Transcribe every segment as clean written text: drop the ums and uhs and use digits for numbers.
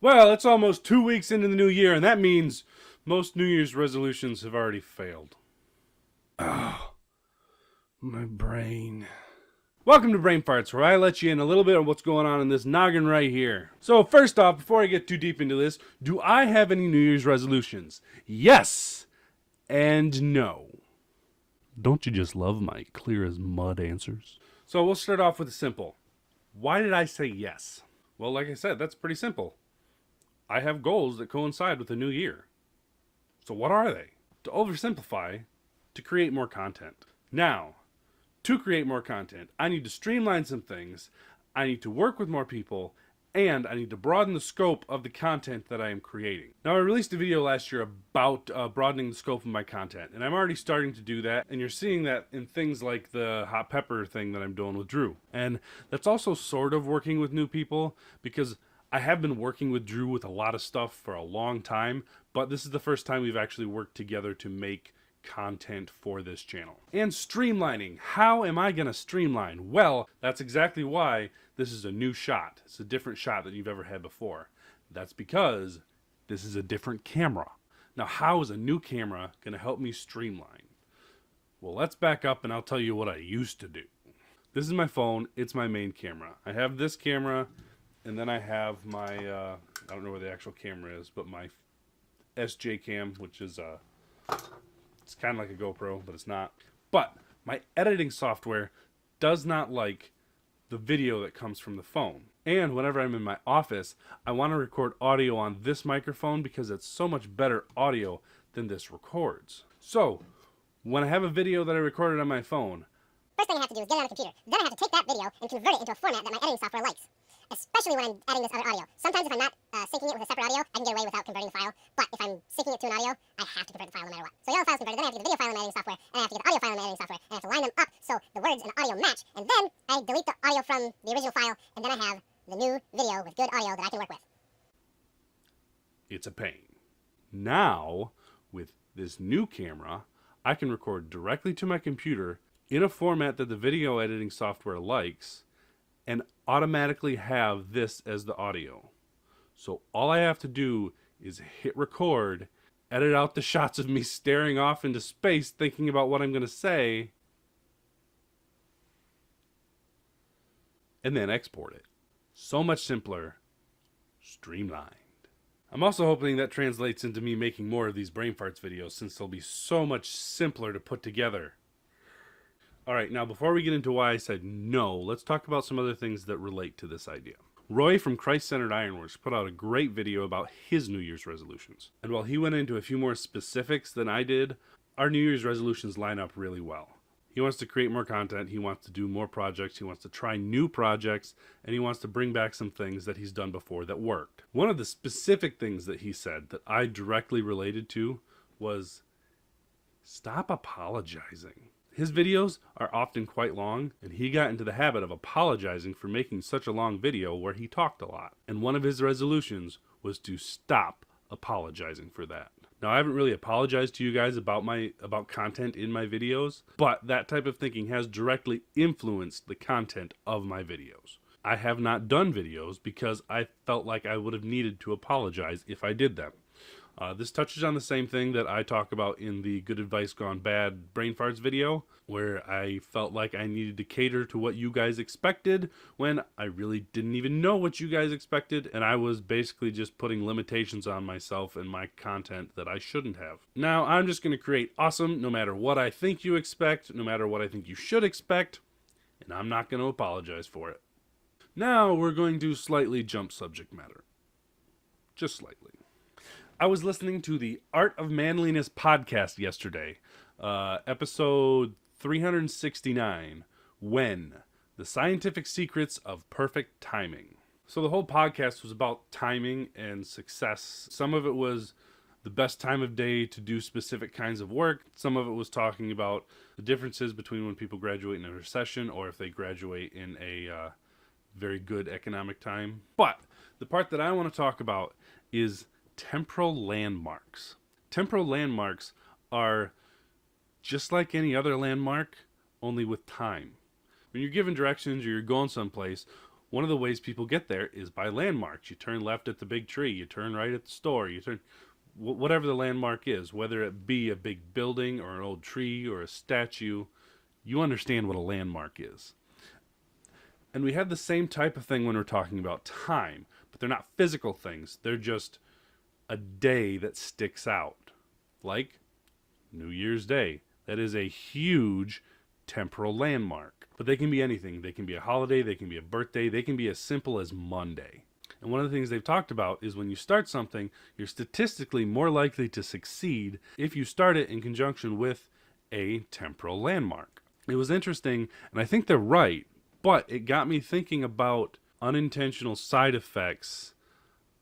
Well, it's almost 2 weeks into the new year, and that means most New Year's resolutions have already failed. Oh, my brain. Welcome to Brainfarts, where I let you in a little bit of what's going on in this noggin right here. So first off, before I get too deep into this, do I have any New Year's resolutions? Yes and no. Don't you just love my clear as mud answers? So we'll start off with a simple. Why did I say yes? Well, like I said, that's pretty simple. I have goals that coincide with the new year. So what are they? To oversimplify, to create more content. Now, to create more content, I need to streamline some things, I need to work with more people, and I need to broaden the scope of the content that I am creating. Now, I released a video last year about broadening the scope of my content, and I'm already starting to do that, and you're seeing that in things like the hot pepper thing that I'm doing with Drew. And that's also sort of working with new people, because I have been working with Drew with a lot of stuff for a long time, but this is the first time we've actually worked together to make content for this channel. And streamlining. How am I going to streamline? Well, that's exactly why this is a new shot. It's a different shot than you've ever had before. That's because this is a different camera. Now, how is a new camera going to help me streamline? Well, let's back up and I'll tell you what I used to do. This is my phone. It's my main camera. I have this camera, and then I have my, I don't know where the actual camera is, but my SJ cam, which is it's kind of like a GoPro, but it's not. But my editing software does not like the video that comes from the phone. And whenever I'm in my office, I want to record audio on this microphone because it's so much better audio than this records. So, when I have a video that I recorded on my phone, first thing I have to do is get it on the computer. Then I have to take that video and convert it into a format that my editing software likes. Especially when I'm adding this other audio. Sometimes if I'm not syncing it with a separate audio, I can get away without converting the file. But if I'm syncing it to an audio, I have to convert the file no matter what. So the audio file's converted, then I have to get the video file in my editing software, and I have to get the audio file in my editing software, and I have to line them up so the words and the audio match. And then I delete the audio from the original file, and then I have the new video with good audio that I can work with. it's a pain. Now, with this new camera, I can record directly to my computer in a format that the video editing software likes, and automatically have this as the audio. So all I have to do is hit record, edit out the shots of me staring off into space thinking about what I'm going to say, and then export it. So much simpler, streamlined. I'm also hoping that translates into me making more of these Brainfarts videos, since they'll be so much simpler to put together. Alright, now before we get into why I said no, let's talk about some other things that relate to this idea. Roy from Christ-Centered Ironworks put out a great video about his New Year's resolutions. And while he went into a few more specifics than I did, our New Year's resolutions line up really well. He wants to create more content, he wants to do more projects, he wants to try new projects, and he wants to bring back some things that he's done before that worked. One of the specific things that he said that I directly related to was, stop apologizing. His videos are often quite long, and he got into the habit of apologizing for making such a long video where he talked a lot. And one of his resolutions was to stop apologizing for that. Now, I haven't really apologized to you guys about content in my videos, but that type of thinking has directly influenced the content of my videos. I have not done videos because I felt like I would have needed to apologize if I did them. This touches on the same thing that I talk about in the Good Advice Gone Bad Brainfarts video, where I felt like I needed to cater to what you guys expected when I really didn't even know what you guys expected, and I was basically just putting limitations on myself and my content that I shouldn't have. Now, I'm just going to create awesome no matter what I think you expect, no matter what I think you should expect, and I'm not going to apologize for it. Now, we're going to slightly jump subject matter. Just slightly. I was listening to the Art of Manliness podcast yesterday, episode 369, When? The Scientific Secrets of Perfect Timing. So the whole podcast was about timing and success. Some of it was the best time of day to do specific kinds of work. Some of it was talking about the differences between when people graduate in a recession or if they graduate in a very good economic time. But the part that I want to talk about is temporal landmarks. Temporal landmarks are just like any other landmark, only with time. When you're given directions or you're going someplace, One of the ways people get there is by landmarks. You turn left at the big tree, you turn right at the store, you turn whatever the landmark is, whether it be a big building or an old tree or a statue, you understand what a landmark is. And we have the same type of thing when we're talking about time, but they're not physical things. They're just a day that sticks out, like New Year's Day. That is a huge temporal landmark. But they can be anything. They can be a holiday, they can be a birthday, they can be as simple as Monday. And one of the things they've talked about is when you start something, you're statistically more likely to succeed if you start it in conjunction with a temporal landmark. It was interesting, and I think they're right, but it got me thinking about unintentional side effects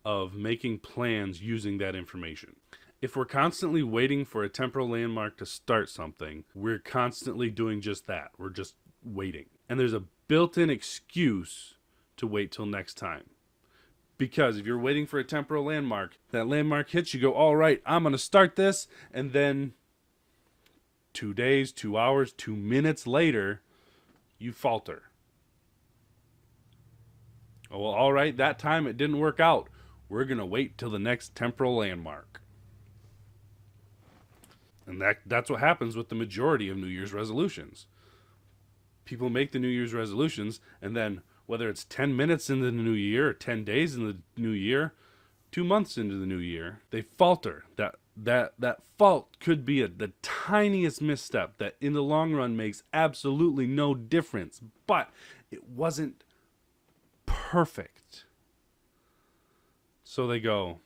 of making plans using that information. If we're constantly waiting for a temporal landmark to start something, we're constantly doing just that. We're just waiting. And there's a built-in excuse to wait till next time. Because if you're waiting for a temporal landmark, that landmark hits, you go, all right, I'm going to start this. And then 2 days, 2 hours, 2 minutes later, you falter. Oh, well, all right, that time it didn't work out. We're going to wait till the next temporal landmark. And that's what happens with the majority of New Year's resolutions. People make the New Year's resolutions, and then whether it's 10 minutes into the new year or 10 days in the new year, 2 months into the new year, they falter. That fault could be the tiniest misstep that in the long run makes absolutely no difference, but it wasn't perfect. So they go,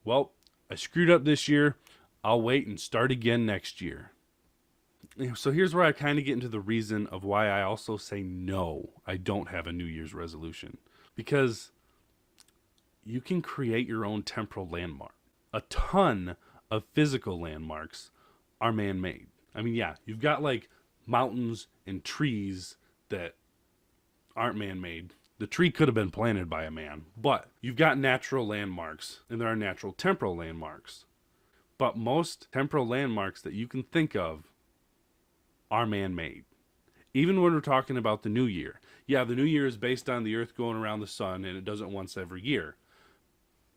well, I screwed up this year. I'll wait and start again next year. So here's where I kind of get into the reason of why I also say no, I don't have a New Year's resolution. Because you can create your own temporal landmark. A ton of physical landmarks are man-made. I mean, yeah, you've got like mountains and trees that aren't man-made. The tree could have been planted by a man, but you've got natural landmarks, and there are natural temporal landmarks. But most temporal landmarks that you can think of are man-made. Even when we're talking about the new year. Yeah, the new year is based on the earth going around the sun, and it does it once every year.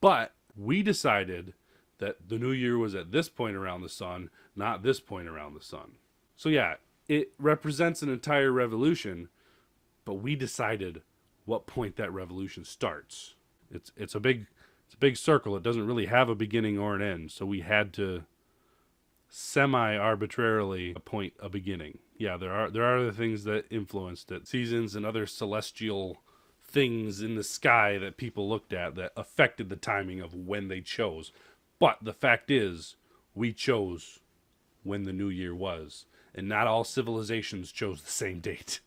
But we decided that the new year was at this point around the sun, not this point around the sun. So yeah, it represents an entire revolution, but we decided what point that revolution starts. It's a big circle. It doesn't really have a beginning or an end, so we had to semi-arbitrarily appoint a beginning. Yeah, there are other things that influenced it, seasons and other celestial things in the sky that people looked at that affected the timing of when they chose. But the fact is, we chose when the new year was, and not all civilizations chose the same date.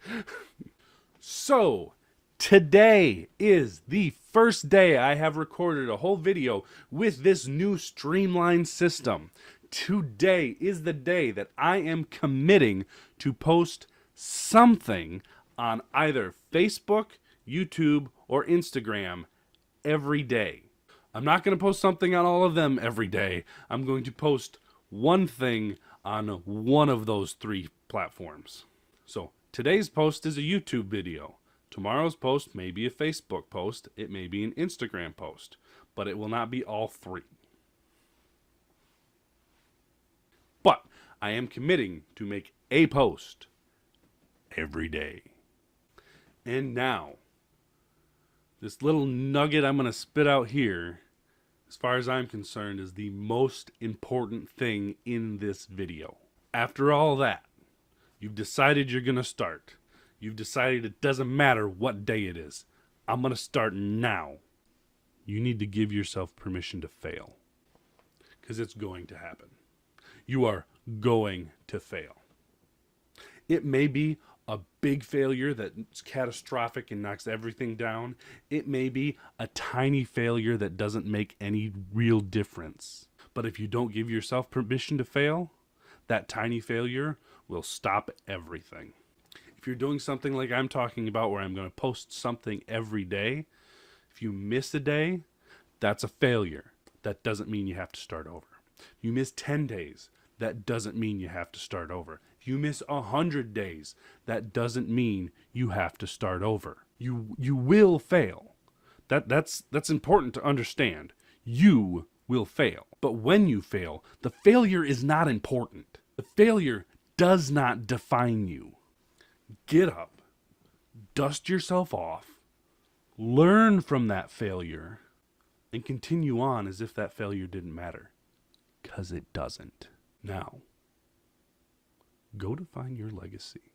So, today is the first day I have recorded a whole video with this new streamlined system. Today is the day that I am committing to post something on either Facebook, YouTube, or Instagram every day. I'm not going to post something on all of them every day. I'm going to post one thing on one of those 3 platforms. So today's post is a YouTube video. Tomorrow's post may be a Facebook post. It may be an Instagram post. But it will not be all 3. But I am committing to make a post every day. And now, this little nugget I'm going to spit out here, as far as I'm concerned, is the most important thing in this video. After all that, you've decided you're going to start. You've decided it doesn't matter what day it is. I'm going to start now. You need to give yourself permission to fail. Because it's going to happen. You are going to fail. It may be a big failure that's catastrophic and knocks everything down. It may be a tiny failure that doesn't make any real difference. But if you don't give yourself permission to fail, that tiny failure will stop everything. If you're doing something like I'm talking about, where I'm going to post something every day, if you miss a day, that's a failure. That doesn't mean you have to start over. If you miss 10 days, that doesn't mean you have to start over. If you miss 100 days, that doesn't mean you have to start over. You will fail. That's important to understand. You will fail. But when you fail, the failure is not important. The failure does not define you. Get up, dust yourself off, learn from that failure, and continue on as if that failure didn't matter. 'Cause it doesn't. Now, go define your legacy.